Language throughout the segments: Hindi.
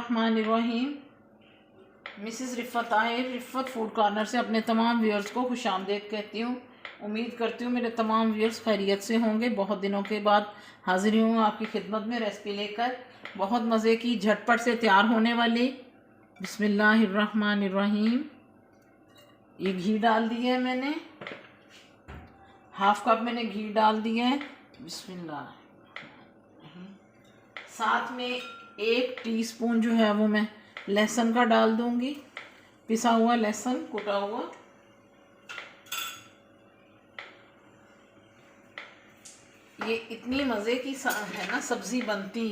बिस्मिल्लाहिर्रहमानिर्रहीम। मिसेस रिफ़त ताहिर रिफ़त फूड कॉर्नर से अपने तमाम व्यूअर्स को खुशामदीद कहती हूँ। उम्मीद करती हूँ मेरे तमाम व्यूअर्स खैरियत से होंगे। बहुत दिनों के बाद हाज़िर हूँ आपकी खिदमत में रेसिपी लेकर, बहुत मज़े की झटपट से तैयार होने वाली। बिस्मिल्लाहिर्रहमानिर्रहीम। ये घी डाल दिया है मैंने, हाफ़ कप मैंने घी डाल दिया है। बिस्मिल्लाह। साथ में 1 टीस्पून जो है वो मैं लहसुन का डाल दूंगी, पिसा हुआ लहसुन कुटा हुआ। ये इतनी मज़े की है ना सब्ज़ी बनती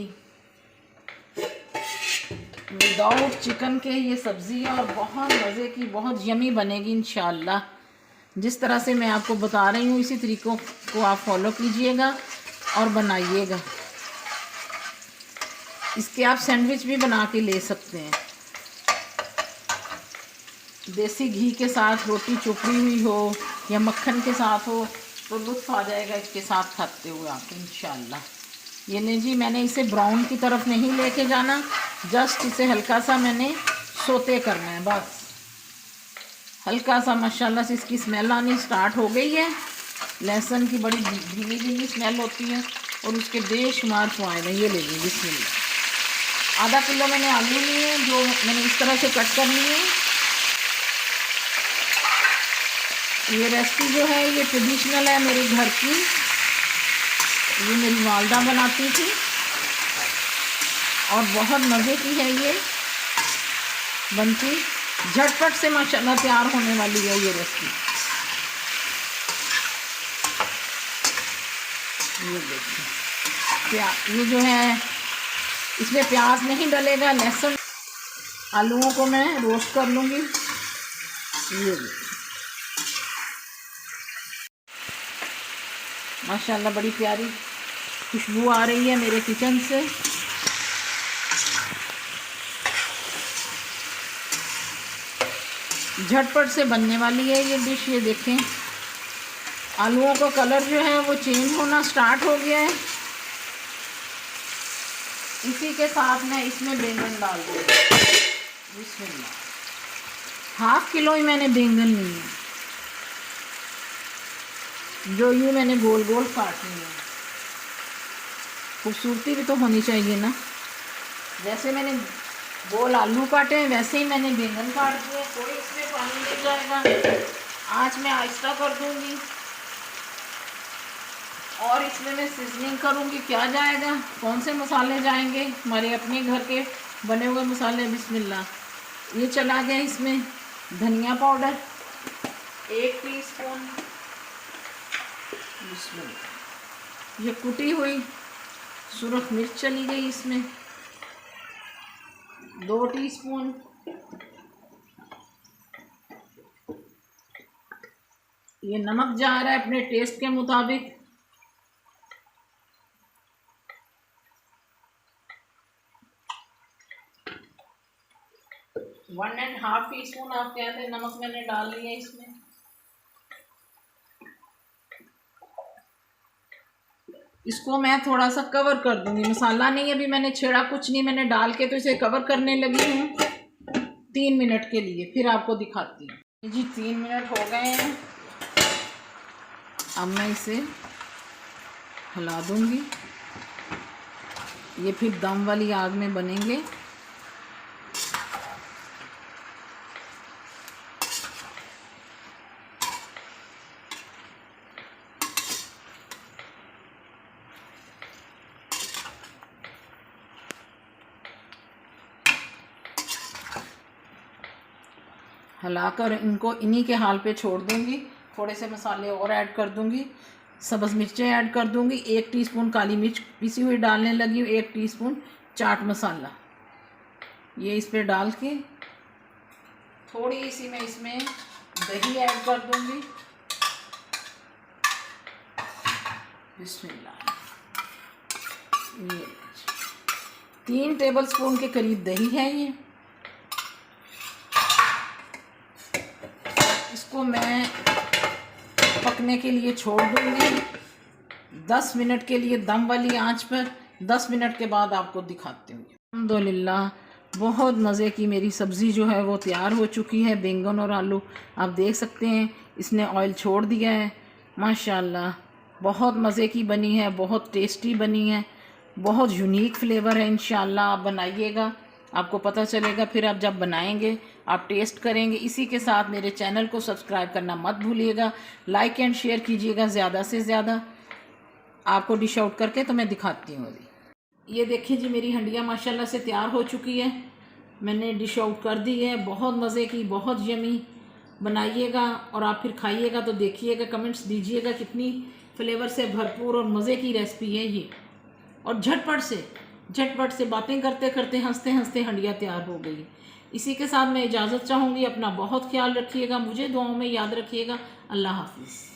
विदाउट चिकन के, ये सब्ज़ी और बहुत मज़े की, बहुत यमी बनेगी इंशाअल्लाह। जिस तरह से मैं आपको बता रही हूँ इसी तरीक़ों को आप फॉलो कीजिएगा और बनाइएगा। इसके आप सैंडविच भी बना के ले सकते हैं। देसी घी के साथ रोटी चुपड़ी हुई हो या मक्खन के साथ हो तो लुत्फ़ आ जाएगा इसके साथ खाते हुए आप इंशाअल्लाह। ये नहीं जी, मैंने इसे ब्राउन की तरफ नहीं लेके जाना, जस्ट इसे हल्का सा मैंने सोते करना है बस। हल्का सा माशाल्लाह से इसकी स्मेल आनी स्टार्ट हो गई है। लहसुन की बड़ी धीमी धीमी स्मेल होती है और उसके बेशुमार फ़वाइद हैं। ये ले लीजिए बिस्मिल्लाह। आधा किलो मैंने आलू लिए हैं जो मैंने इस तरह से कट कर लिए हैं। ये रेसिपी जो है ये ट्रेडिशनल है मेरे घर की, ये मेरी वालदा बनाती थी और बहुत मज़े की है। ये बनती झटपट से माशाल्लाह तैयार होने वाली है ये रेसिपी। ये देखिए ये जो है इसमें प्याज नहीं डलेगा, लहसुन। आलूओं को मैं रोस्ट कर लूँगी। ये माशाल्लाह बड़ी प्यारी खुशबू आ रही है मेरे किचन से। झटपट से बनने वाली है ये डिश। ये देखें आलूओं का कलर जो है वो चेंज होना स्टार्ट हो गया है। इसी के साथ मैं इसमें बैंगन डाल दूँगी। बिस्मिल्लाह। हाफ किलो ही मैंने बैंगन लिए हैं जो यूँ मैंने गोल गोल काटनी है। खूबसूरती भी तो होनी चाहिए ना, जैसे मैंने गोल आलू काटे हैं वैसे ही मैंने बैंगन काट दिए। कोई इसमें पानी नहीं जाएगा। आज मैं आहिस्ता कर दूंगी और इसमें मैं सीजनिंग करूंगी। क्या जाएगा, कौन से मसाले जाएंगे, हमारे अपने घर के बने हुए मसाले। बिस्मिल्लाह। ये चला गया इसमें धनिया पाउडर 1 टीस्पून। बिस्मिल्लाह। ये कुटी हुई सुरख मिर्च चली गई इसमें 2 टीस्पून। ये नमक जा रहा है अपने टेस्ट के मुताबिक। वन एंड हाफ टीस्पून आप कहते हैं नमक मैंने डाल लिया इसमें। इसको मैं थोड़ा सा कवर कर दूंगी। मसाला नहीं अभी मैंने छेड़ा कुछ नहीं, मैंने डाल के तो इसे कवर करने लगी हूँ 3 मिनट के लिए। फिर आपको दिखाती हूँ जी। 3 मिनट हो गए हैं। अब मैं इसे हिला दूंगी। ये फिर दम वाली आग में बनेंगे। हिलाकर इनको इन्हीं के हाल पे छोड़ दूंगी। थोड़े से मसाले और ऐड कर दूंगी। सब्ज़ मिर्चें ऐड कर दूंगी। 1 टीस्पून काली मिर्च पिसी हुई डालने लगी हूँ। 1 टीस्पून चाट मसाला ये इस पे डाल के थोड़ी सी मैं इसमें दही ऐड कर दूंगी। बिस्मिल्लाह। ये 3 टेबलस्पून के करीब दही है ये। इसको मैं पकने के लिए छोड़ दूंगी 10 मिनट के लिए दम वाली आंच पर। 10 मिनट के बाद आपको दिखाती हूँ। अल्हम्दुलिल्लाह बहुत मज़े की मेरी सब्ज़ी जो है वो तैयार हो चुकी है। बैंगन और आलू आप देख सकते हैं, इसने ऑयल छोड़ दिया है। माशाल्लाह बहुत मज़े की बनी है, बहुत टेस्टी बनी है, बहुत यूनिक फ्लेवर है। इंशाल्लाह आप बनाइएगा, आपको पता चलेगा। फिर आप जब बनाएंगे आप टेस्ट करेंगे। इसी के साथ मेरे चैनल को सब्सक्राइब करना मत भूलिएगा, लाइक एंड शेयर कीजिएगा ज़्यादा से ज़्यादा। आपको डिश आउट करके तो मैं दिखाती हूँ अभी। ये देखिए जी, मेरी हंडिया माशाल्लाह से तैयार हो चुकी है। मैंने डिश आउट कर दी है। बहुत मज़े की, बहुत यमी। बनाइएगा और आप फिर खाइएगा तो देखिएगा, कमेंट्स दीजिएगा कितनी फ्लेवर से भरपूर और मज़े की रेसिपी है ये। और झटपट से बातें करते करते, हंसते हंसते हंडिया तैयार हो गई। इसी के साथ मैं इजाज़त चाहूँगी। अपना बहुत ख्याल रखिएगा, मुझे दुआओं में याद रखिएगा। अल्लाह हाफिज़।